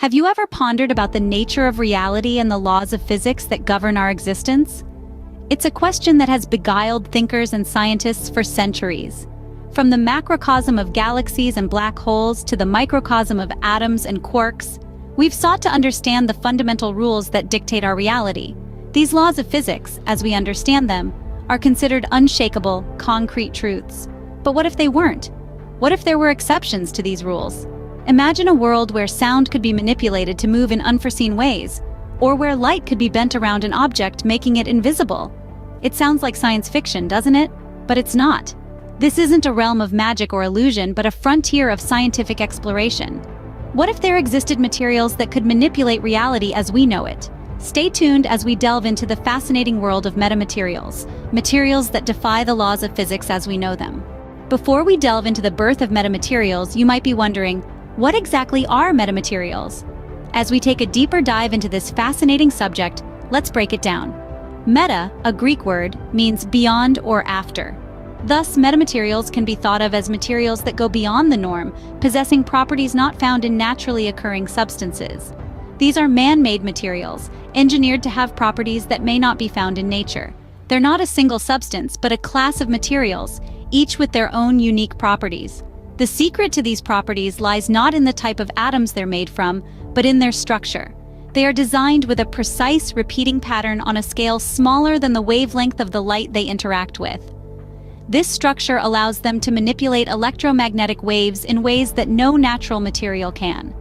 Have you ever pondered about the nature of reality and the laws of physics that govern our existence? It's a question that has beguiled thinkers and scientists for centuries. From the macrocosm of galaxies and black holes to the microcosm of atoms and quarks, we've sought to understand the fundamental rules that dictate our reality. These laws of physics, as we understand them, are considered unshakable, concrete truths. But what if they weren't? What if there were exceptions to these rules? Imagine a world where sound could be manipulated to move in unforeseen ways, or where light could be bent around an object, making it invisible. It sounds like science fiction, doesn't it? But it's not. This isn't a realm of magic or illusion, but a frontier of scientific exploration. What if there existed materials that could manipulate reality as we know it? Stay tuned as we delve into the fascinating world of metamaterials, materials that defy the laws of physics as we know them. Before we delve into the birth of metamaterials, you might be wondering, what exactly are metamaterials? As we take a deeper dive into this fascinating subject, let's break it down. Meta, a Greek word, means beyond or after. Thus, metamaterials can be thought of as materials that go beyond the norm, possessing properties not found in naturally occurring substances. These are man-made materials, engineered to have properties that may not be found in nature. They're not a single substance, but a class of materials, each with their own unique properties. The secret to these properties lies not in the type of atoms they're made from, but in their structure. They are designed with a precise repeating pattern on a scale smaller than the wavelength of the light they interact with. This structure allows them to manipulate electromagnetic waves in ways that no natural material can.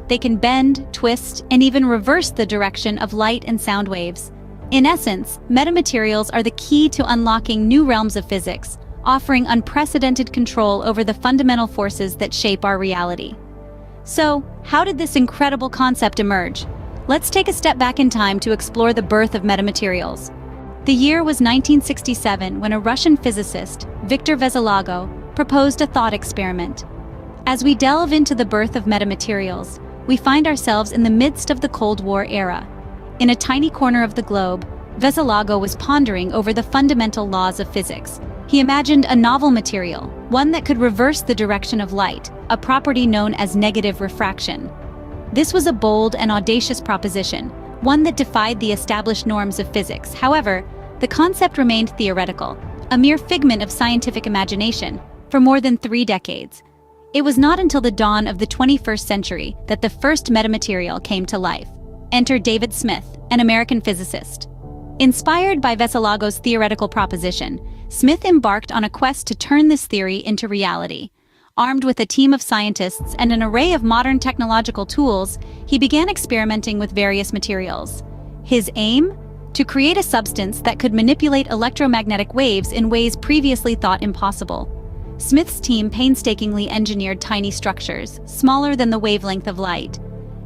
They can bend, twist, and even reverse the direction of light and sound waves. In essence, metamaterials are the key to unlocking new realms of physics, offering unprecedented control over the fundamental forces that shape our reality. So, how did this incredible concept emerge? Let's take a step back in time to explore the birth of metamaterials. The year was 1967 when a Russian physicist, Victor Veselago, proposed a thought experiment. As we delve into the birth of metamaterials, we find ourselves in the midst of the Cold War era. In a tiny corner of the globe, Veselago was pondering over the fundamental laws of physics. He imagined a novel material, one that could reverse the direction of light, a property known as negative refraction. This was a bold and audacious proposition, one that defied the established norms of physics. However, the concept remained theoretical, a mere figment of scientific imagination, for more than 3 decades. It was not until the dawn of the 21st century that the first metamaterial came to life. Enter David Smith, an American physicist. Inspired by Veselago's theoretical proposition, Smith embarked on a quest to turn this theory into reality. Armed with a team of scientists and an array of modern technological tools, he began experimenting with various materials. His aim? To create a substance that could manipulate electromagnetic waves in ways previously thought impossible. Smith's team painstakingly engineered tiny structures, smaller than the wavelength of light.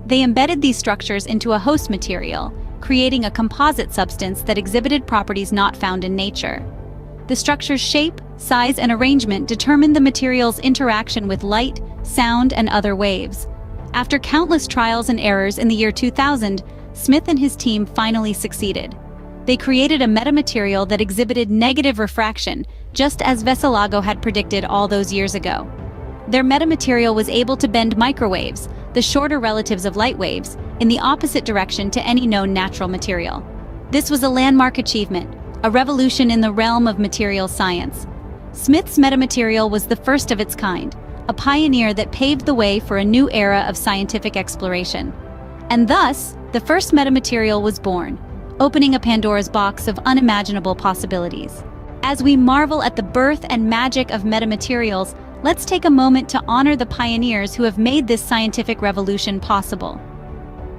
They embedded these structures into a host material, creating a composite substance that exhibited properties not found in nature. The structure's shape, size, and arrangement determined the material's interaction with light, sound, and other waves. After countless trials and errors in the year 2000, Smith and his team finally succeeded. They created a metamaterial that exhibited negative refraction, just as Veselago had predicted all those years ago. Their metamaterial was able to bend microwaves, the shorter relatives of light waves, in the opposite direction to any known natural material. This was a landmark achievement, a revolution in the realm of material science. Smith's metamaterial was the first of its kind, a pioneer that paved the way for a new era of scientific exploration. And thus, the first metamaterial was born, opening a Pandora's box of unimaginable possibilities. As we marvel at the birth and magic of metamaterials, let's take a moment to honor the pioneers who have made this scientific revolution possible.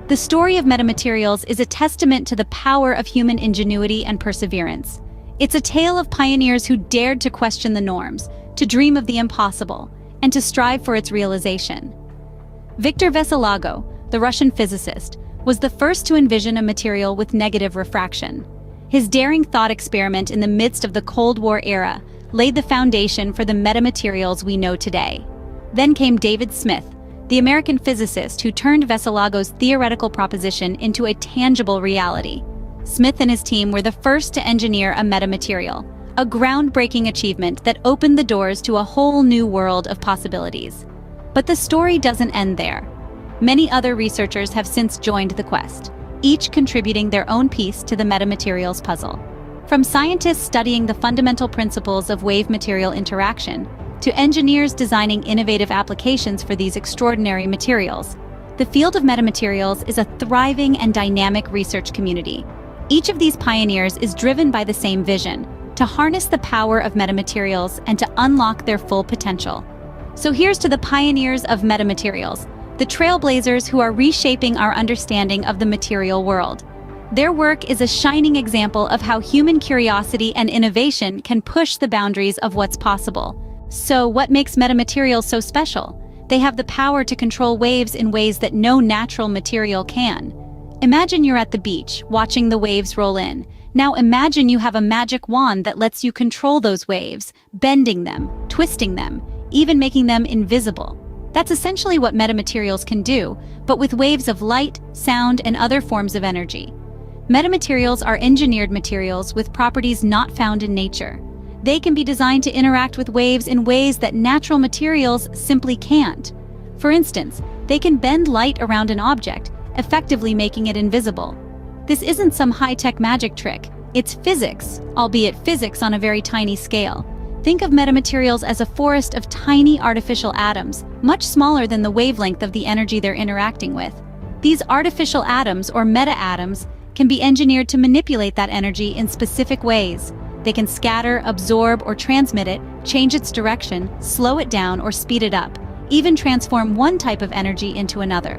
The story of metamaterials is a testament to the power of human ingenuity and perseverance. It's a tale of pioneers who dared to question the norms, to dream of the impossible, and to strive for its realization. Victor Veselago, the Russian physicist, was the first to envision a material with negative refraction. His daring thought experiment in the midst of the Cold War era laid the foundation for the metamaterials we know today. Then came David Smith, the American physicist who turned Veselago's theoretical proposition into a tangible reality. Smith and his team were the first to engineer a metamaterial, a groundbreaking achievement that opened the doors to a whole new world of possibilities. But the story doesn't end there. Many other researchers have since joined the quest, each contributing their own piece to the metamaterials puzzle. From scientists studying the fundamental principles of wave-material interaction, to engineers designing innovative applications for these extraordinary materials, the field of metamaterials is a thriving and dynamic research community. Each of these pioneers is driven by the same vision, to harness the power of metamaterials and to unlock their full potential. So here's to the pioneers of metamaterials, the trailblazers who are reshaping our understanding of the material world. Their work is a shining example of how human curiosity and innovation can push the boundaries of what's possible. So what makes metamaterials so special? They have the power to control waves in ways that no natural material can. Imagine you're at the beach, watching the waves roll in. Now imagine you have a magic wand that lets you control those waves, bending them, twisting them, even making them invisible. That's essentially what metamaterials can do, but with waves of light, sound, and other forms of energy. Metamaterials are engineered materials with properties not found in nature. They can be designed to interact with waves in ways that natural materials simply can't. For instance, they can bend light around an object, effectively making it invisible. This isn't some high-tech magic trick. It's physics, albeit physics on a very tiny scale. Think of metamaterials as a forest of tiny artificial atoms, much smaller than the wavelength of the energy they're interacting with. These artificial atoms, or meta-atoms, can be engineered to manipulate that energy in specific ways. They can scatter, absorb, or transmit it, change its direction, slow it down, or speed it up, even transform one type of energy into another.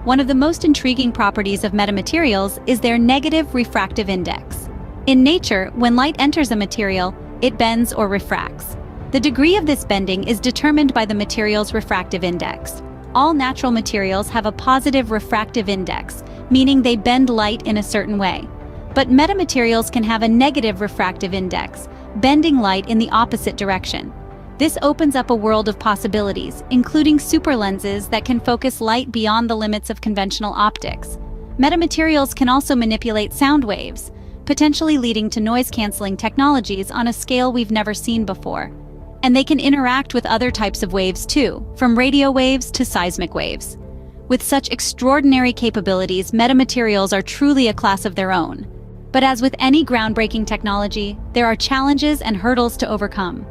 One of the most intriguing properties of metamaterials is their negative refractive index. In nature, when light enters a material, it bends or refracts. The degree of this bending is determined by the material's refractive index. All natural materials have a positive refractive index, meaning they bend light in a certain way. But metamaterials can have a negative refractive index, bending light in the opposite direction. This opens up a world of possibilities, including superlenses that can focus light beyond the limits of conventional optics. Metamaterials can also manipulate sound waves, potentially leading to noise-canceling technologies on a scale we've never seen before. And they can interact with other types of waves too, from radio waves to seismic waves. With such extraordinary capabilities, metamaterials are truly a class of their own. But as with any groundbreaking technology, there are challenges and hurdles to overcome.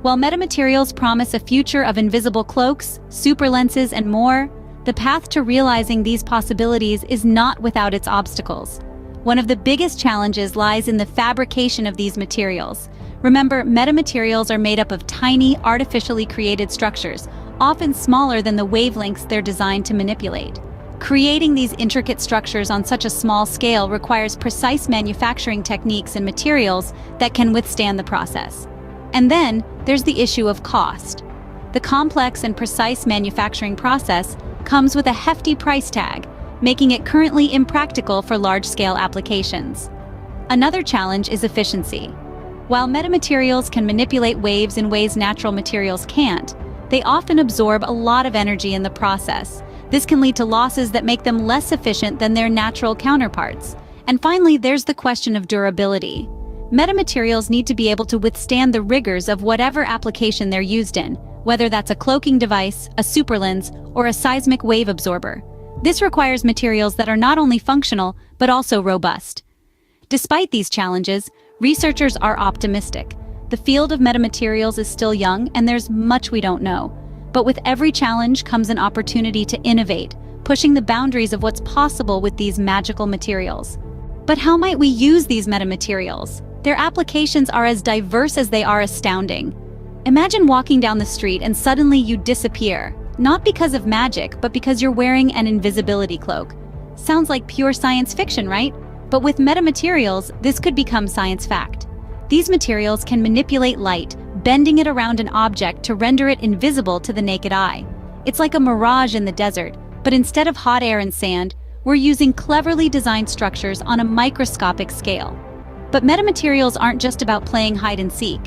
While metamaterials promise a future of invisible cloaks, superlenses, and more, the path to realizing these possibilities is not without its obstacles. One of the biggest challenges lies in the fabrication of these materials. Remember, metamaterials are made up of tiny, artificially created structures, often smaller than the wavelengths they're designed to manipulate. Creating these intricate structures on such a small scale requires precise manufacturing techniques and materials that can withstand the process. And then, there's the issue of cost. The complex and precise manufacturing process comes with a hefty price tag, making it currently impractical for large-scale applications. Another challenge is efficiency. While metamaterials can manipulate waves in ways natural materials can't, they often absorb a lot of energy in the process. This can lead to losses that make them less efficient than their natural counterparts. And finally, there's the question of durability. Metamaterials need to be able to withstand the rigors of whatever application they're used in, whether that's a cloaking device, a superlens, or a seismic wave absorber. This requires materials that are not only functional, but also robust. Despite these challenges, researchers are optimistic. The field of metamaterials is still young, and there's much we don't know. But with every challenge comes an opportunity to innovate, pushing the boundaries of what's possible with these magical materials. But how might we use these metamaterials? Their applications are as diverse as they are astounding. Imagine walking down the street and suddenly you disappear, not because of magic, but because you're wearing an invisibility cloak. Sounds like pure science fiction, right? But with metamaterials, this could become science fact. These materials can manipulate light, bending it around an object to render it invisible to the naked eye. It's like a mirage in the desert, but instead of hot air and sand, we're using cleverly designed structures on a microscopic scale. But metamaterials aren't just about playing hide and seek.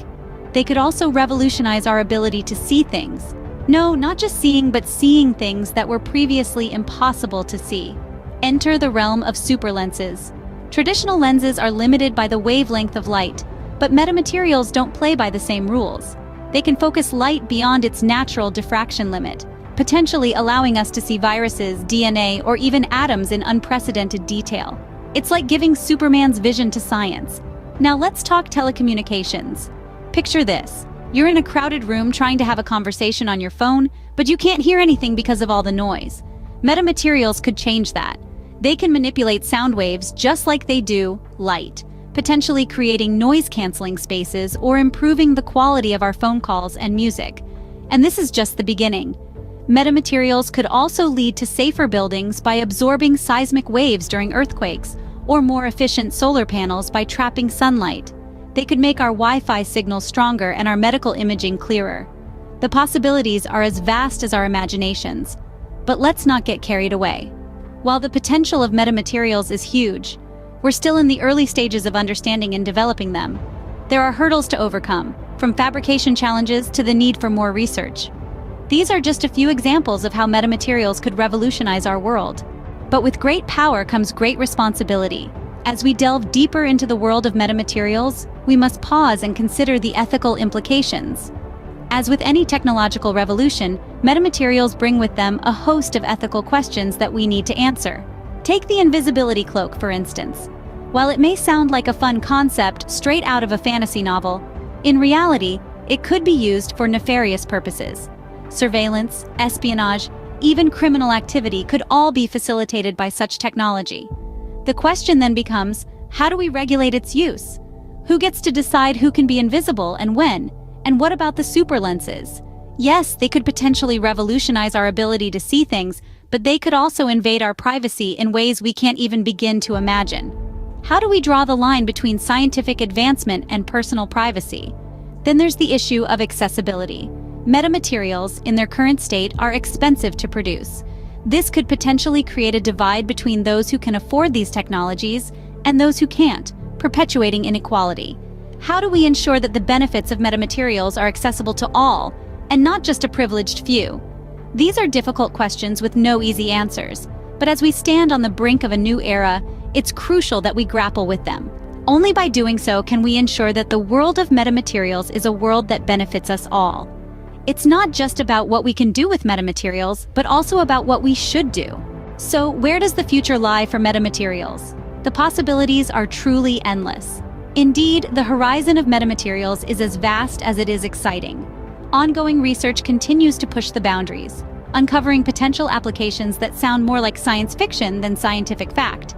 They could also revolutionize our ability to see things. No, not just seeing, but seeing things that were previously impossible to see. Enter the realm of superlenses. Traditional lenses are limited by the wavelength of light, but metamaterials don't play by the same rules. They can focus light beyond its natural diffraction limit, potentially allowing us to see viruses, DNA, or even atoms in unprecedented detail. It's like giving Superman's vision to science. Now let's talk telecommunications. Picture this. You're in a crowded room trying to have a conversation on your phone, but you can't hear anything because of all the noise. Metamaterials could change that. They can manipulate sound waves just like they do light, potentially creating noise-canceling spaces or improving the quality of our phone calls and music. And this is just the beginning. Metamaterials could also lead to safer buildings by absorbing seismic waves during earthquakes, or more efficient solar panels by trapping sunlight. They could make our Wi-Fi signals stronger and our medical imaging clearer. The possibilities are as vast as our imaginations. But let's not get carried away. While the potential of metamaterials is huge, we're still in the early stages of understanding and developing them. There are hurdles to overcome, from fabrication challenges to the need for more research. These are just a few examples of how metamaterials could revolutionize our world. But with great power comes great responsibility. As we delve deeper into the world of metamaterials, we must pause and consider the ethical implications. As with any technological revolution, metamaterials bring with them a host of ethical questions that we need to answer. Take the invisibility cloak, for instance. While it may sound like a fun concept straight out of a fantasy novel, in reality, it could be used for nefarious purposes. Surveillance, espionage, even criminal activity could all be facilitated by such technology. The question then becomes, how do we regulate its use? Who gets to decide who can be invisible and when? And what about the super lenses? Yes, they could potentially revolutionize our ability to see things, but they could also invade our privacy in ways we can't even begin to imagine. How do we draw the line between scientific advancement and personal privacy? Then there's the issue of accessibility. Metamaterials, in their current state, are expensive to produce. This could potentially create a divide between those who can afford these technologies and those who can't, perpetuating inequality. How do we ensure that the benefits of metamaterials are accessible to all, and not just a privileged few? These are difficult questions with no easy answers, but as we stand on the brink of a new era, it's crucial that we grapple with them. Only by doing so can we ensure that the world of metamaterials is a world that benefits us all. It's not just about what we can do with metamaterials, but also about what we should do. So, where does the future lie for metamaterials? The possibilities are truly endless. Indeed, the horizon of metamaterials is as vast as it is exciting. Ongoing research continues to push the boundaries, uncovering potential applications that sound more like science fiction than scientific fact.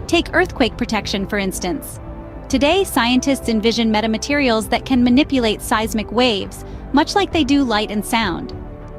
Take earthquake protection, for instance. Today, scientists envision metamaterials that can manipulate seismic waves, much like they do light and sound.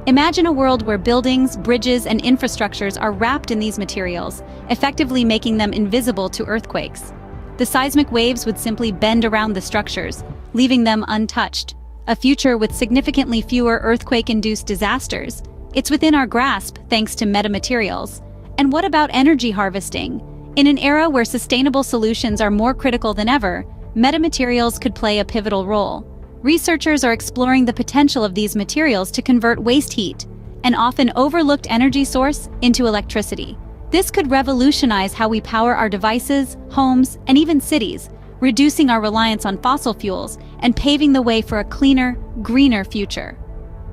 Imagine a world where buildings, bridges, and infrastructures are wrapped in these materials, effectively making them invisible to earthquakes. The seismic waves would simply bend around the structures, leaving them untouched. A future with significantly fewer earthquake-induced disasters. It's within our grasp thanks to metamaterials. And what about energy harvesting? In an era where sustainable solutions are more critical than ever, metamaterials could play a pivotal role. Researchers are exploring the potential of these materials to convert waste heat, an often overlooked energy source, into electricity. This could revolutionize how we power our devices, homes, and even cities, reducing our reliance on fossil fuels and paving the way for a cleaner, greener future.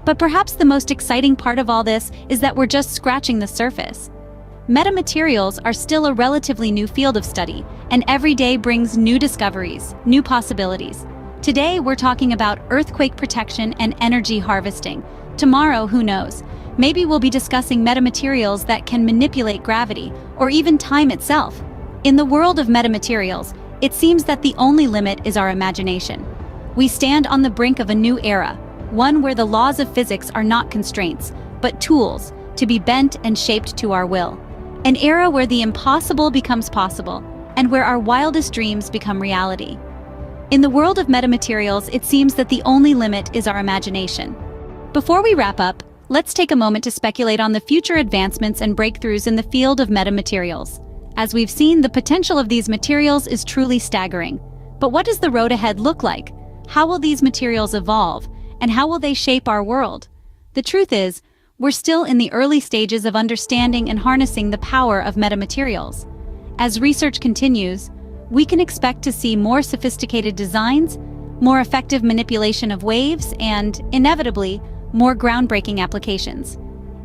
But perhaps the most exciting part of all this is that we're just scratching the surface. Metamaterials are still a relatively new field of study, and every day brings new discoveries, new possibilities. Today, we're talking about earthquake protection and energy harvesting. Tomorrow, who knows? Maybe we'll be discussing metamaterials that can manipulate gravity, or even time itself. In the world of metamaterials, it seems that the only limit is our imagination. We stand on the brink of a new era, one where the laws of physics are not constraints, but tools to be bent and shaped to our will. An era where the impossible becomes possible, and where our wildest dreams become reality. In the world of metamaterials, it seems that the only limit is our imagination. Before we wrap up, let's take a moment to speculate on the future advancements and breakthroughs in the field of metamaterials. As we've seen, the potential of these materials is truly staggering. But what does the road ahead look like? How will these materials evolve? And how will they shape our world? The truth is, we're still in the early stages of understanding and harnessing the power of metamaterials. As research continues, we can expect to see more sophisticated designs, more effective manipulation of waves, and, inevitably, more groundbreaking applications.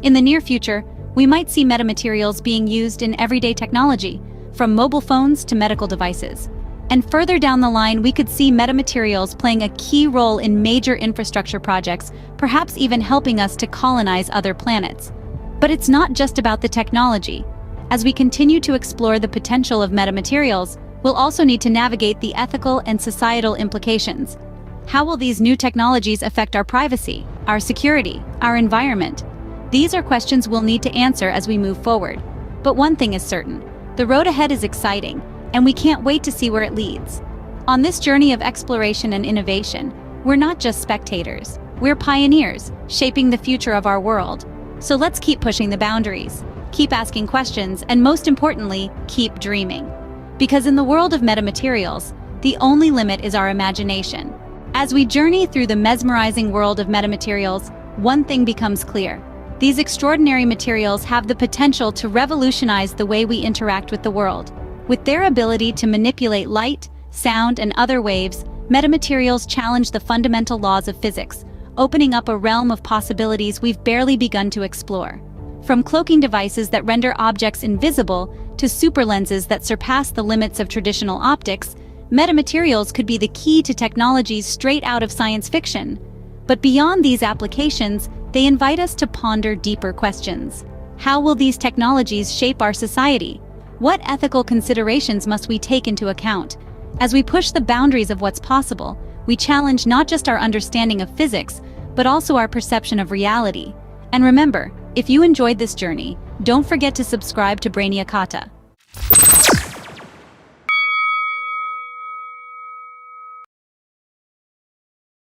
In the near future, we might see metamaterials being used in everyday technology, from mobile phones to medical devices. And further down the line, we could see metamaterials playing a key role in major infrastructure projects, perhaps even helping us to colonize other planets. But it's not just about the technology. As we continue to explore the potential of metamaterials, we'll also need to navigate the ethical and societal implications. How will these new technologies affect our privacy, our security, our environment? These are questions we'll need to answer as we move forward. But one thing is certain: the road ahead is exciting, and we can't wait to see where it leads. On this journey of exploration and innovation, we're not just spectators. We're pioneers, shaping the future of our world. So let's keep pushing the boundaries, keep asking questions, and most importantly, keep dreaming. Because in the world of metamaterials, the only limit is our imagination. As we journey through the mesmerizing world of metamaterials, one thing becomes clear: these extraordinary materials have the potential to revolutionize the way we interact with the world. With their ability to manipulate light, sound, and other waves, metamaterials challenge the fundamental laws of physics, opening up a realm of possibilities we've barely begun to explore. From cloaking devices that render objects invisible to super lenses that surpass the limits of traditional optics, metamaterials could be the key to technologies straight out of science fiction. But beyond these applications, they invite us to ponder deeper questions. How will these technologies shape our society? What ethical considerations must we take into account? As we push the boundaries of what's possible, we challenge not just our understanding of physics, but also our perception of reality. And remember, if you enjoyed this journey, don't forget to subscribe to Brainiacata.